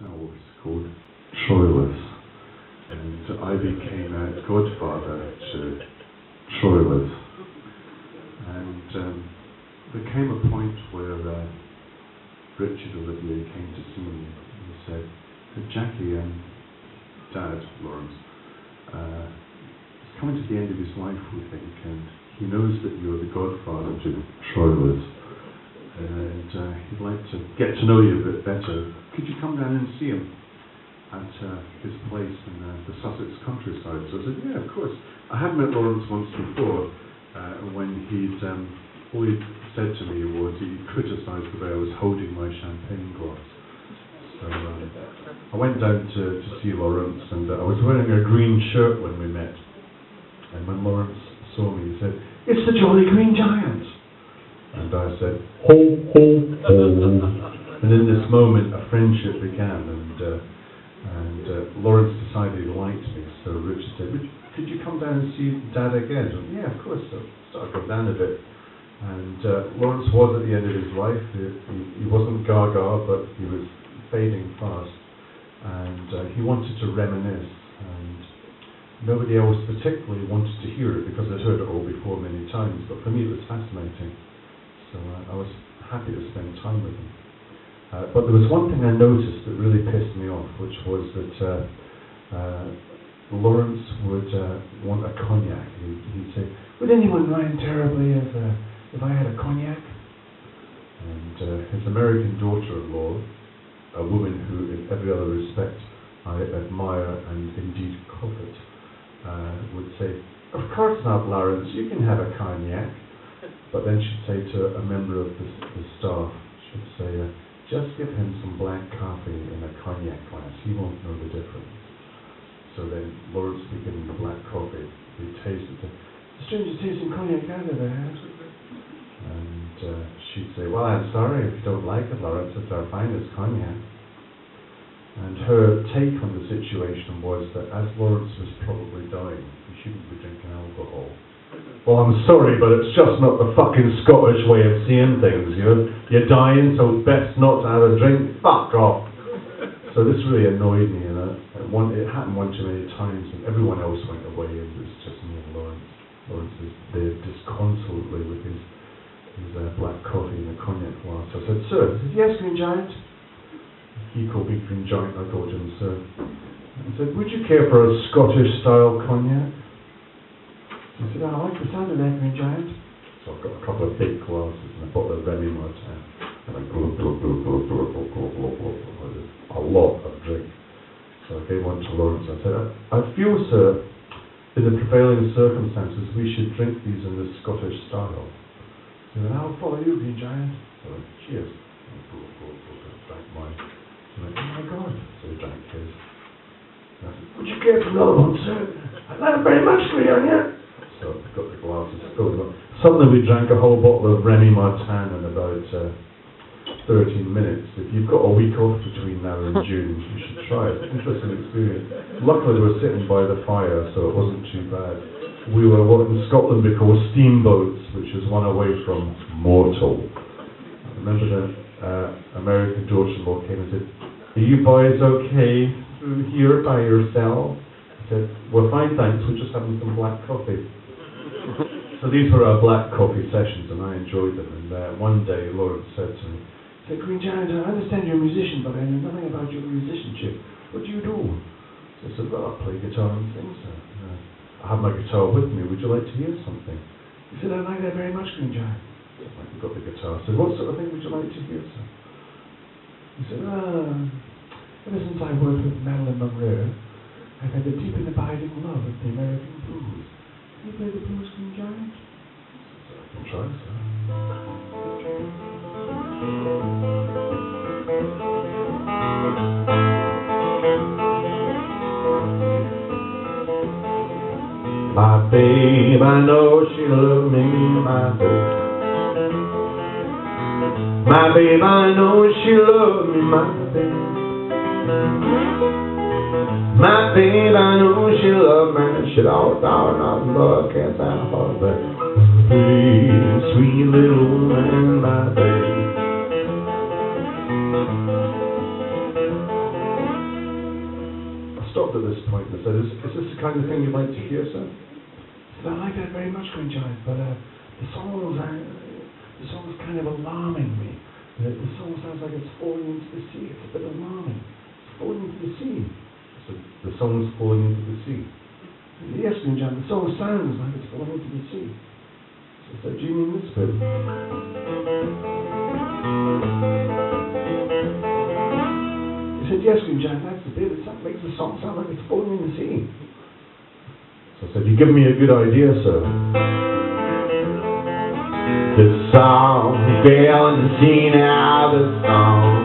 now was called Troilus, and I became a godfather to Troilus. And there came a point where Richard Olivier came to see me and he said, Jackie and Dad, Lawrence, is coming to the end of his life, we think, and he knows that you're the godfather to Troilus, and he'd like to get to know you a bit better. Could you come down and see him at his place in the Sussex countryside? So I said, yeah, of course. I had met Lawrence once before when all he'd said to me was he criticised the way I was holding my champagne glass. So I went down to see Lawrence, and I was wearing a green shirt when we met. And when Lawrence saw me, he said, "It's the Jolly Green Giant." And I said, "Ho, ho, ho." And in this moment, a friendship began, and Lawrence decided he liked me. So Richard said, "Could you come down and see Dad again?" I said, "Yeah, of course." So I got down a bit. And Lawrence was at the end of his life. He wasn't gaga, but he was fading fast. And he wanted to reminisce. And nobody else particularly wanted to hear it because I'd heard it all before many times. But for me, it was fascinating. So I was happy to spend time with him. But there was one thing I noticed that really pissed me off, which was that Lawrence would want a cognac. He'd say, "Would anyone mind terribly if I had a cognac?" And his American daughter-in-law, a woman who in every other respect I admire and indeed covet, would say, "Of course not, Lawrence, you can have a cognac." But then she'd say to a member of the staff, she'd say, "Just give him some black coffee in a cognac glass, he won't know the difference." So then Lawrence would give him the black coffee, he'd taste it, "The strangest tasting cognac I've ever had." And she'd say, "Well, I'm sorry if you don't like it, Lawrence, it's our finest cognac." And her take on the situation was that as Lawrence was probably dying, he shouldn't be drinking alcohol. "Well, I'm sorry, but it's just not the fucking Scottish way of seeing things, you know. You're dying, so it's best not to have a drink. Fuck off." So this really annoyed me, and it happened one too many times, and everyone else went away, and it was just me and Lawrence. Lawrence was there disconsolately with his black coffee and a cognac glass. I said, "Sir?" He said, "Yes, Green Giant." He called me Green Giant, I called him Sir. And he said, "Would you care for a Scottish-style cognac?" I said, "I like the sound of that, Green Giant." So I've got a couple of big glasses and a bottle of Remy Martin. And I glug, glug, glug, glug, glug, glug, glug, glug, glug, glug, a lot of drink. So I gave one to Lawrence. I said, "I feel, sir, in the prevailing circumstances, we should drink these in the Scottish style." So then, "I'll follow you, Green Giant." So I went, "Cheers." And I drank mine. He went, "Oh my God." So he drank his. And I said, "Would you care for another one, sir? I'd like it very much, Green Giant." So I got the glasses filled up. Suddenly we drank a whole bottle of Remy Martin in about 13 minutes. If you've got a week off between now and June, you should try it. Interesting experience. Luckily we were sitting by the fire, so it wasn't too bad. We were what in Scotland we call steamboats, which is one away from mortal. I remember the American daughter-in-law came and said, "Are you boys okay through here by yourselves?" I said, "We're fine, thanks, we're just having some black coffee." So these were our black coffee sessions, and I enjoyed them. And one day Lawrence said to me, he said, "Green Giant, I understand you're a musician, but I know nothing about your musicianship. What do you do?" So I said, "Well, I play guitar and sing, sir. I have my guitar with me. Would you like to hear something?" He said, "I'd like that very much, Green Giant." So I got the guitar. I said, "What sort of thing would you like to hear, sir?" He said, "Ever since I worked with Marilyn Monroe, I've had a deep and abiding love of the American blues. Can you play the blues, Green Giant?" So I can try, sir. My babe, I know she loved me, my babe. My babe, I know she loved me, my babe. My babe, I know she loved me. She'd all thought I love, can't I hold that sweet, sweet little woman, my babe. stopped at this point and said, is this the kind of thing you'd like to hear, sir? I said, I like that very much, Green Giant, but the song's kind of alarming me. The song sounds like it's falling into the sea. It's a bit alarming. It's falling into the sea. So the song's falling into the sea. I said, yes, Green Giant, the song sounds like it's falling into the sea. So I said, do you mean this bit? He said, yes, Green Giant, that's the bit that makes the song sound like it's falling in the sea. So I said, you've given me a good idea, sir. This song fell in the sea now, this song.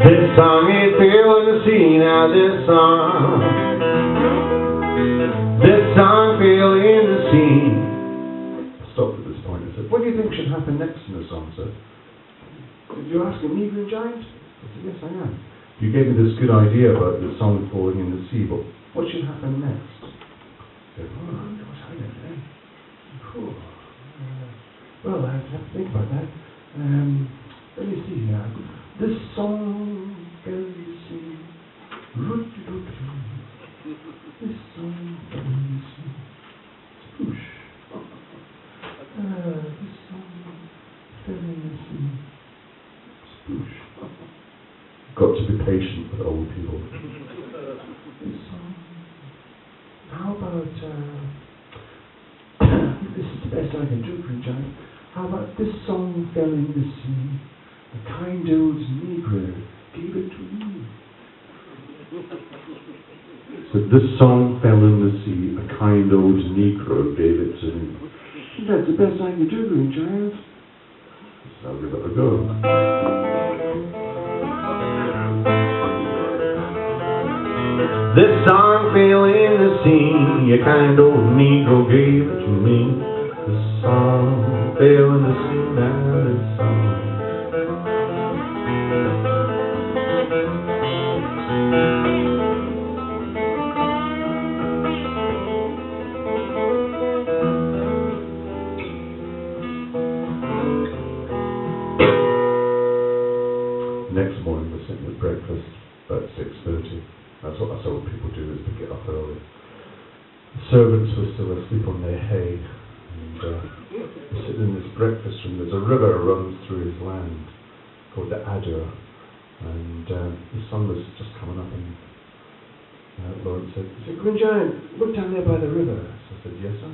This song it fell in the sea now, this song. This song fell in the sea. I stopped at this point and said, what do you think should happen next in the song, sir? You're asking me, Green Giant? I said, yes, I am. You gave me this good idea about the song falling in the sea, but what should happen next? I said, oh, gosh, I don't know. Cool. Well, I have to think about that. Let me see here. This song fell in the sea. This song fell in the sea. Spoosh. This song fell in the sea. Spoosh. Got to be patient with old people. This song. How about this is the best I can do, Green Giant. How about this song fell in the sea? A kind old Negro gave it to me. So this song fell in the sea. A kind old Negro gave it to me. That's the best I can do, Green Giant. So I'll give it a go. This song fell in the sea, a kind old Negro gave it to me. This song fell in the sea, now this song. Next morning we're sitting at breakfast, about 6:30. That's what us old people do, is to get up early. The servants were still asleep on their hay, and we're sitting in this breakfast room. There's a river runs through his land called the Adur, and the sun was just coming up, and Lawrence said, Green Giant, look down there by the river. So I said, yes, sir.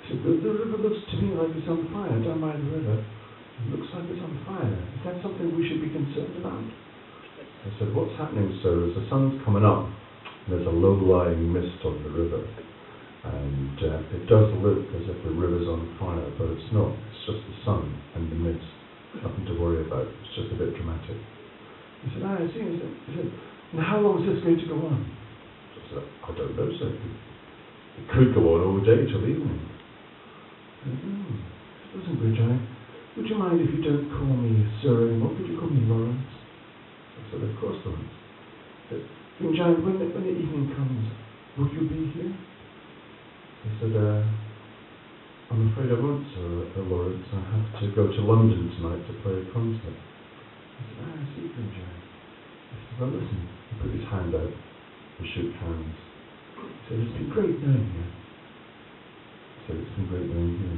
He said, the river looks to me like it's on fire down by the river. It looks like it's on fire. Is that something we should be concerned about? I said, what's happening, sir, is the sun's coming up, and there's a low-lying mist on the river, and it does look as if the river's on fire, but it's not. It's just the sun and the mist. Nothing to worry about. It's just a bit dramatic. He said, I see. He said, and how long is this going to go on? I said, I don't know, sir. It could go on all day till evening. I said, listen, Green Giant, would you mind if you don't call me sir anymore? Could you call me Lawrence? I said, of course, Lawrence. Green Giant, when the evening comes, will you be here? I said, I'm afraid I won't, sir, Lawrence. I have to go to London tonight to play a concert. I said, I see, Green Giant. I said, well, listen. He put his hand out. We shook hands. He said, it's been great knowing you. I said, it's been great knowing you.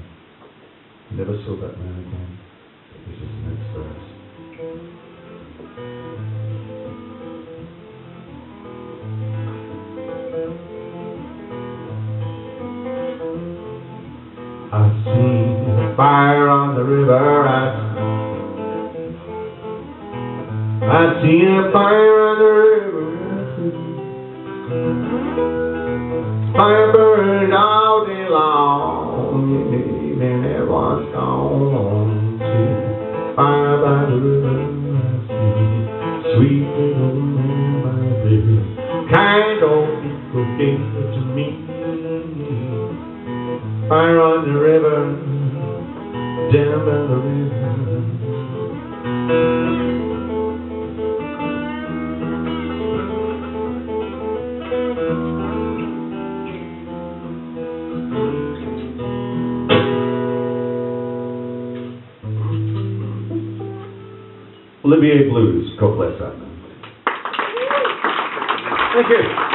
I never saw that man again, but this is the next verse. I see the fire on the river. I see a fire on the river. Fire burned all day long, and everyone's gone to fire by the river. I see sweet little woman by the river. Kind old people gave it to me. Fire on the river, down by the river. Olivier Blues, God bless that man. Thank you.